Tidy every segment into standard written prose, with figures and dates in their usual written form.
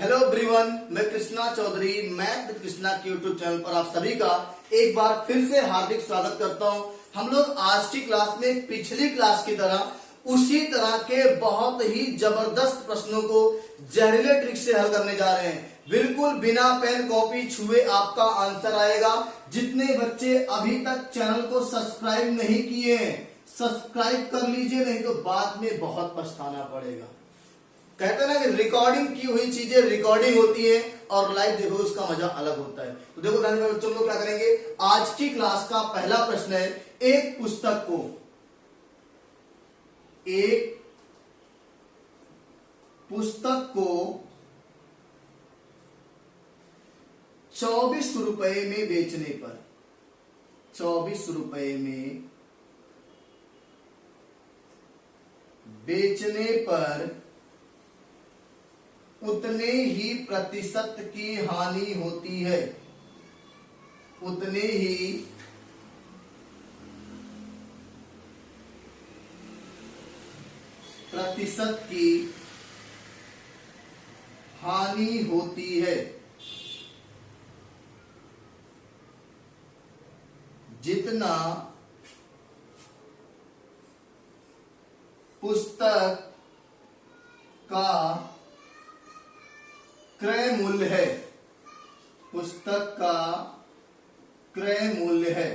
Hello everyone, मैं Krishna Chaudhary math with Krishna के YouTube channel पर आप सभी का एक बार फिर से हार्दिक स्वागत करता हूं। हम लोग आज की क्लास में पिछली क्लास की तरह उसी तरह के बहुत ही जबरदस्त प्रश्नों को जहरीले ट्रिक से हल करने जा रहे हैं। बिल्कुल बिना पेन कॉपी छुए आपका आंसर आएगा। जितने बच्चे अभी तक चैनल को सब्सक्राइब नहीं किए हैं, सब्सक्राइब कर लीजिए, नहीं तो बाद में बहुत पछताना पड़ेगा। कहते हैं ना कि रिकॉर्डिंग की हुई चीजें रिकॉर्डिंग होती है और लाइव देखो उसका मजा अलग होता है। तो देखो बच्चों लोग क्या करेंगे, आज की क्लास का पहला प्रश्न है, एक पुस्तक को 24 रुपए में बेचने पर 24 रुपए में बेचने पर उतने ही प्रतिशत की हानि होती है। उतने ही प्रतिशत की हानि होती है जितना पुस्तक का क्रय मूल्य है। पुस्तक का क्रय मूल्य है।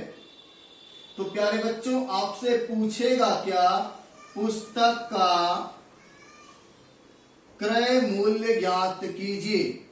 तो प्यारे बच्चों, आपसे पूछेगा क्या, पुस्तक का क्रय मूल्य ज्ञात कीजिए।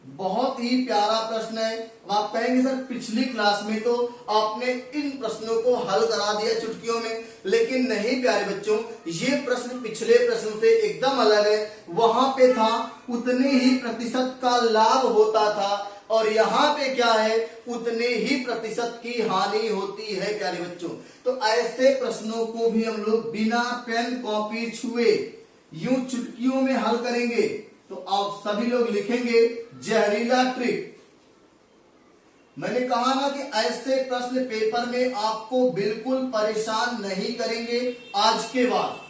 बहुत ही प्यारा प्रश्न है। अब आप कहेंगे सर पिछली क्लास में तो आपने इन प्रश्नों को हल करा दिया चुटकियों में, लेकिन नहीं प्यारे बच्चों, ये प्रश्न पिछले प्रश्न से एकदम अलग है। वहां पे था उतने ही प्रतिशत का लाभ होता था और यहाँ पे क्या है, उतने ही प्रतिशत की हानि होती है प्यारे बच्चों। तो ऐसे प्रश्नों को भी हम लोग बिना पेन कॉपी छुए यूं चुटकियों में हल करेंगे। तो आप सभी लोग लिखेंगे जहरीला ट्रिक। मैंने कहा ना कि ऐसे प्रश्न पेपर में आपको बिल्कुल परेशान नहीं करेंगे। आज के बाद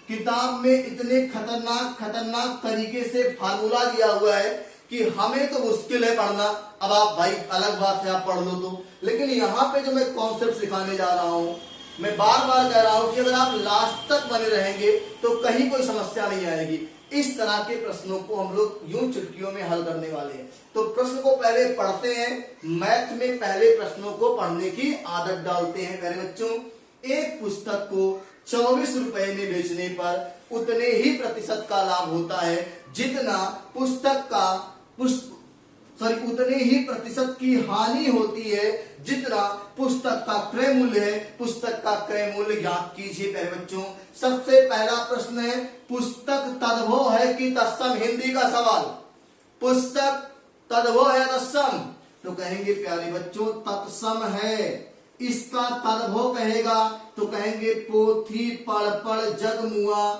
किताब में इतने खतरनाक तरीके से फार्मूला दिया हुआ है कि हमें तो मुश्किल है पढ़ना। अब आप भाई अलग बात है आप पढ़ लो तो, लेकिन यहाँ पे जो मैं कॉन्सेप्ट सिखाने जा रहा हूं, मैं बार बार कह रहा हूं कि अगर आप लास्ट तक बने रहेंगे तो कहीं कोई समस्या नहीं आएगी। इस तरह के प्रश्नों को हम लोग यूं चुटकियों में हल करने वाले हैं। तो प्रश्न को पहले पढ़ते हैं। मैथ में पहले प्रश्नों को पढ़ने की आदत डालते हैं प्यारे बच्चों। एक पुस्तक को 24 रुपए में बेचने पर उतने ही प्रतिशत का लाभ होता है जितना उतने ही प्रतिशत की हानि होती है जितना पुस्तक का क्रय मूल्य है। पुस्तक का क्रय मूल्य ज्ञात कीजिए प्यारे बच्चों। सबसे पहला प्रश्न है, पुस्तक तद्भव है कि तत्सम? हिंदी का सवाल, पुस्तक तद्भव है तत्सम? तो कहेंगे प्यारे बच्चों तत्सम है। इसका तद्भव कहेगा तो कहेंगे पोथी पढ़ पढ़ जग मुआ,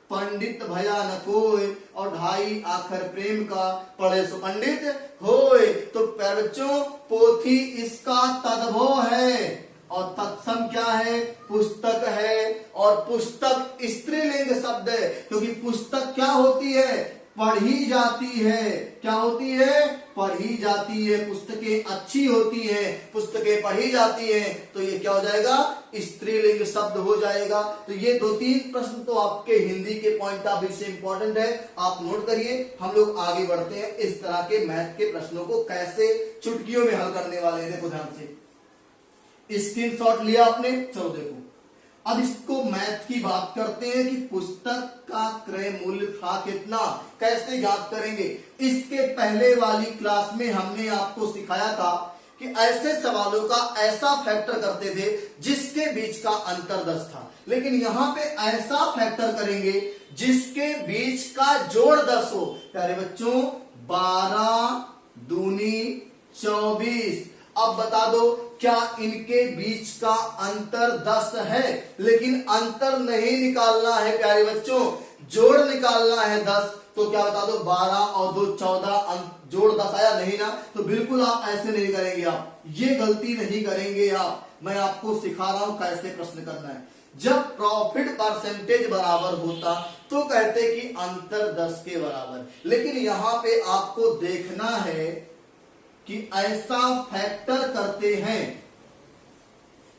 पंडित भया न कोय, और ढाई आखर प्रेम का पढ़े सो पंडित होय। तो प्यारे बच्चों पोथी इसका तद्भव है और तत्सम क्या है, पुस्तक है। और पुस्तक स्त्रीलिंग शब्द है क्योंकि पुस्तक क्या होती है, पढ़ी जाती है। क्या होती है, पढ़ी जाती है। पुस्तकें अच्छी होती हैं, पुस्तकें पढ़ी जाती हैं, तो ये क्या हो जाएगा, स्त्रीलिंग शब्द हो जाएगा। तो ये 2-3 प्रश्न तो आपके हिंदी के पॉइंट ऑफ व्यू से इंपॉर्टेंट है, आप नोट करिए। हम लोग आगे बढ़ते हैं, इस तरह के मैथ के प्रश्नों को कैसे चुटकियों में हल करने वाले हैं। देखो ध्यान से, स्क्रीनशॉट लिया आपने, चलो देखो। अब इसको मैथ की बात करते हैं कि पुस्तक का क्रय मूल्य था कितना, कैसे ज्ञात करेंगे। इसके पहले वाली क्लास में हमने आपको सिखाया था कि ऐसे सवालों का ऐसा फैक्टर करते थे जिसके बीच का अंतर 10 था, लेकिन यहां पे ऐसा फैक्टर करेंगे जिसके बीच का जोड़ 10 हो। प्यारे बच्चों 12 दूनी 24। अब बता दो क्या इनके बीच का अंतर 10 है? लेकिन अंतर नहीं निकालना है प्यारे बच्चों, जोड़ निकालना है 10। तो क्या बता दो 12 और 2 14, जोड़ 10 आया नहीं ना? तो बिल्कुल आप ऐसे नहीं करेंगे, आप ये गलती नहीं करेंगे। आप मैं आपको सिखा रहा हूं कैसे प्रश्न करना है। जब प्रॉफिट परसेंटेज बराबर होता तो कहते कि अंतर 10 के बराबर। लेकिन यहां पे आपको देखना है कि ऐसा फैक्टर करते हैं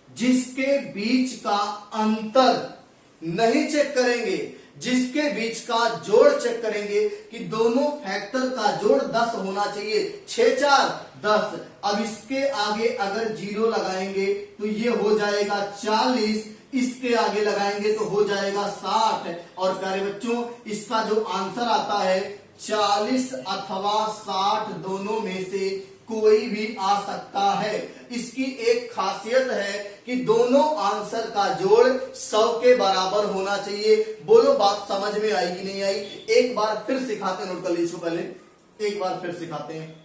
जिसके बीच का अंतर नहीं चेक करेंगे, जिसके बीच का जोड़ चेक करेंगे कि दोनों फैक्टर का जोड़ 10 होना चाहिए। 6 4 10। अब इसके आगे अगर 0 लगाएंगे तो ये हो जाएगा 40, इसके आगे लगाएंगे तो हो जाएगा 60। और प्यारे बच्चों इसका जो आंसर आता है 40 अथवा 60 दोनों में से कोई भी आ सकता है। इसकी एक खासियत है कि दोनों आंसर का जोड़ 100 के बराबर होना चाहिए। बोलो बात समझ में आई कि नहीं आई? एक बार फिर सिखाते हैं, नोट कर लीजिए इसको पहले, एक बार फिर सिखाते हैं।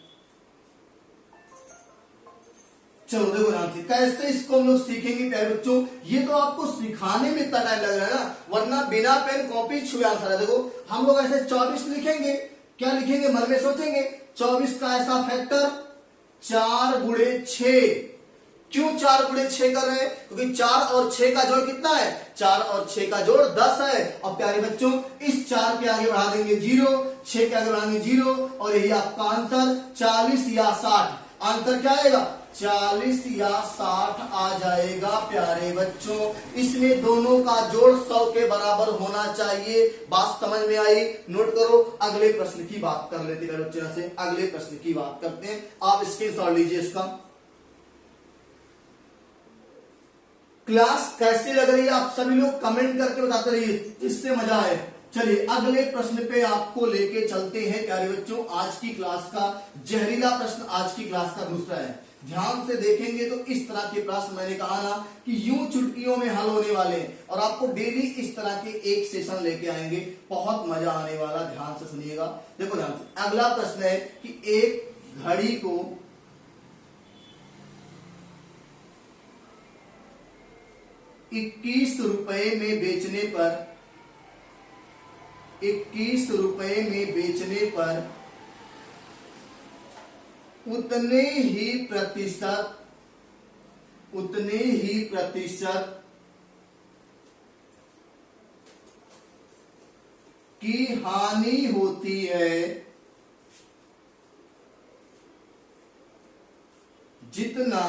चलो देखो ध्यान से कैसे इसको हम लोग सीखेंगे प्यारे बच्चों। ये तो आपको सिखाने में इतना टाइम लग रहा है ना, वरना बिना पेन कॉपी छुए आंसर है। देखो हम लोग ऐसे 24 लिखेंगे, क्या लिखेंगे मन में सोचेंगे 24 का ऐसा फैक्टर 4 गुणे 6। क्यों 4 गुणे 6 कर रहे हैं? क्योंकि 4 और 6 का जोड़ कितना है? 4 और 6 का जोड़ 10 है। और प्यारे बच्चों इस 4 के आगे बढ़ा देंगे 0, 6 के आगे बढ़ाएंगे 0 और यही आपका आंसर 40 या 60। आंसर क्या आएगा? 40 या 60 आ जाएगा प्यारे बच्चों। इसमें दोनों का जोड़ 100 के बराबर होना चाहिए। बात समझ में आई? नोट करो। अगले प्रश्न की बात कर लेते हैं बच्चों से, अगले प्रश्न की बात करते हैं। आप स्क्रीनशॉट लीजिए इसका। क्लास कैसी लग रही है आप सभी लोग कमेंट करके बताते रहिए, जिससे मजा आए। चलिए अगले प्रश्न पे आपको लेके चलते हैं प्यारे बच्चों। आज की क्लास का जहरीला प्रश्न आज की क्लास का दूसरा है। ध्यान से देखेंगे तो इस तरह के प्रश्न मैंने कहा ना कि यूं चुटकियों में हल होने वाले हैं और आपको डेली इस तरह के एक सेशन लेके आएंगे, बहुत मजा आने वाला। ध्यान से सुनिएगा। देखो ध्यान से, अगला प्रश्न है कि एक घड़ी को 21 रुपए में बेचने पर 21 रुपए में बेचने पर उतने ही प्रतिशत की हानि होती है जितना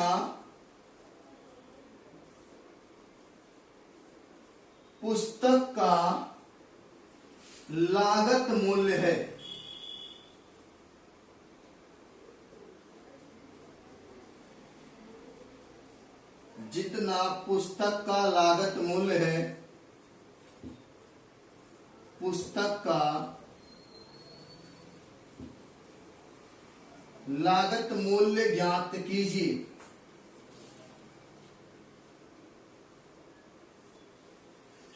पुस्तक का लागत मूल्य है। जितना पुस्तक का लागत मूल्य है, पुस्तक का लागत मूल्य ज्ञात कीजिए।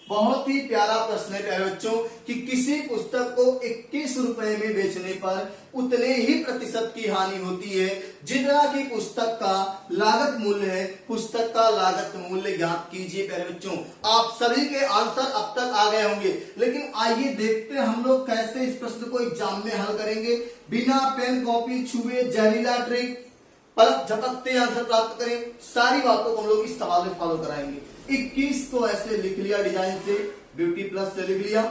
बहुत ही प्यारा प्रश्न है प्यारे बच्चों कि किसी पुस्तक को 21 रुपए में बेचने पर उतने ही प्रतिशत की हानि होती है जितना कि पुस्तक का लागत मूल्य है। पुस्तक का लागत मूल्य ज्ञात कीजिए प्यारे बच्चों। आप सभी के आंसर अब तक आ गए होंगे, लेकिन आइए देखते हैं हम लोग कैसे इस प्रश्न को एग्जाम में हल करेंगे। बिना पेन कॉपी छुए जहरीला ट्रिक, पलक झपकते आंसर प्राप्त करें, सारी बातों को हम लोग इस सवाल में फॉलो कराएंगे। 21 को ऐसे लिख लिया डिजाइन से, ब्यूटी प्लस से लिख लिया।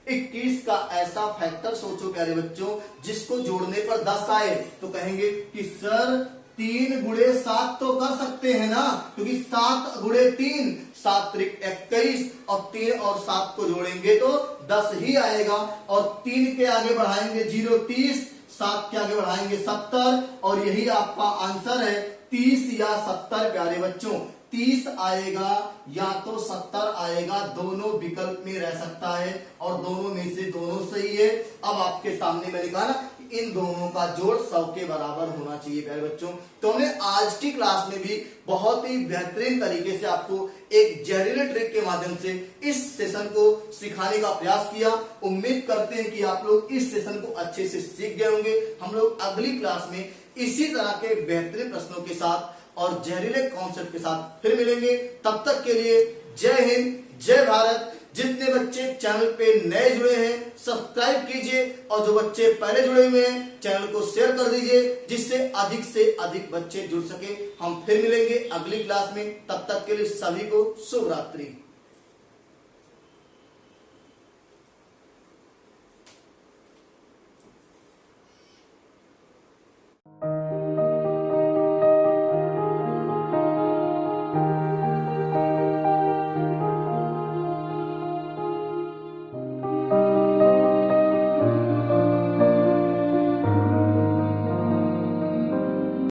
21 का ऐसा फैक्टर सोचो प्यारे बच्चों जिसको जोड़ने पर 10 आए तो कहेंगे कि सर 3 गुणे 7 तो कर सकते हैं ना, क्योंकि 7 गुणे 3 7 त्रिक 21 और 3 और 7 को जोड़ेंगे तो 10 ही आएगा। और 3 के आगे बढ़ाएंगे 0 30, 7 के आगे बढ़ाएंगे 70 और यही आपका आंसर है 30 या 70 प्यारे बच्चों। 30 आएगा या तो 70 आएगा, दोनों विकल्प में रह सकता है और दोनों में से दोनों सही है। अब आपके सामने मैंने कहा ना कि इन दोनों का जोड़ 100 के बराबर होना चाहिए प्यारे बच्चों। तो हमने आज की क्लास में भी बहुत ही बेहतरीन तरीके से आपको एक जहरीले ट्रिक के माध्यम से इस सेशन को सिखाने का प्रयास किया। उम्मीद करते हैं कि आप लोग इस सेशन को अच्छे से सीख गए होंगे। हम लोग अगली क्लास में इसी तरह के बेहतरीन प्रश्नों के साथ और जहरीले कॉन्सेप्ट के साथ फिर मिलेंगे। तब तक के लिए जय हिंद, जय भारत। जितने बच्चे चैनल पे नए जुड़े हैं सब्सक्राइब कीजिए और जो बच्चे पहले जुड़े हुए हैं चैनल को शेयर कर दीजिए, जिससे अधिक से अधिक बच्चे जुड़ सके। हम फिर मिलेंगे अगली क्लास में, तब तक के लिए सभी को शुभ रात्रि।